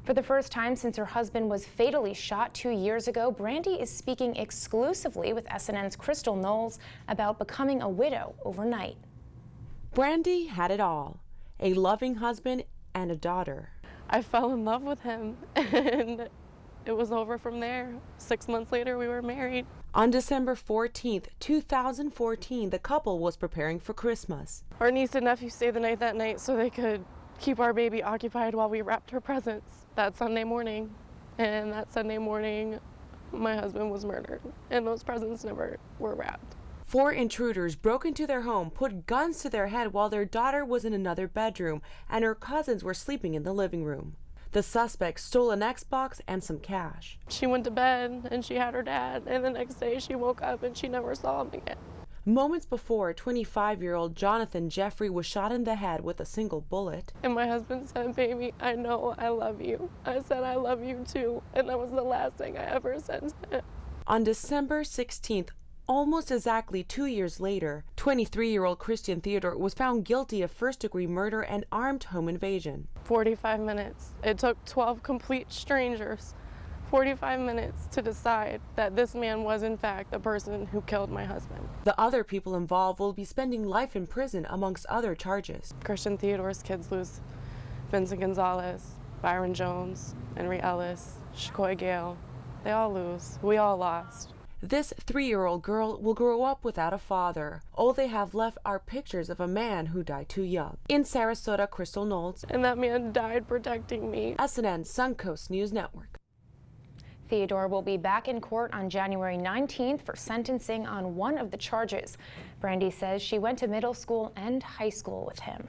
For the first time since her husband was fatally shot 2 years ago, Brandy is speaking exclusively with SNN's Crystal Knowles about becoming a widow overnight. Brandy had it all, a loving husband and a daughter. I fell in love with him and it was over from there. 6 months later, we were married. On December 14th, 2014, the couple was preparing for Christmas. Our niece and nephew stayed the night that night so they could keep our baby occupied while we wrapped her presents that Sunday morning. And that Sunday morning, my husband was murdered, and those presents never were wrapped. 4 intruders broke into their home, put guns to their head while their daughter was in another bedroom and her cousins were sleeping in the living room. The suspects stole an Xbox and some cash. She went to bed and she had her dad, and the next day she woke up and she never saw him again. Moments before, 25-year-old Jonathan Jeffery was shot in the head with a single bullet. And my husband said, "Baby, I know I love you." I said, "I love you too." And that was the last thing I ever said to him. On December 16th, almost exactly 2 years later, 23-year-old Christian Theodore was found guilty of first-degree murder and armed home invasion. 45 minutes. It took 12 complete strangers 45 minutes to decide that this man was in fact the person who killed my husband. The other people involved will be spending life in prison amongst other charges. Christian Theodore's kids lose Vincent Gonzalez, Byron Jones, Henry Ellis, Shakoy Gale. They all lose. We all lost. This 3-year-old girl will grow up without a father. All they have left are pictures of a man who died too young. In Sarasota, Crystal Knowles. And that man died protecting me. SNN Suncoast News Network. Theodore will be back in court on January 19th for sentencing on one of the charges. Brandy says she went to middle school and high school with him.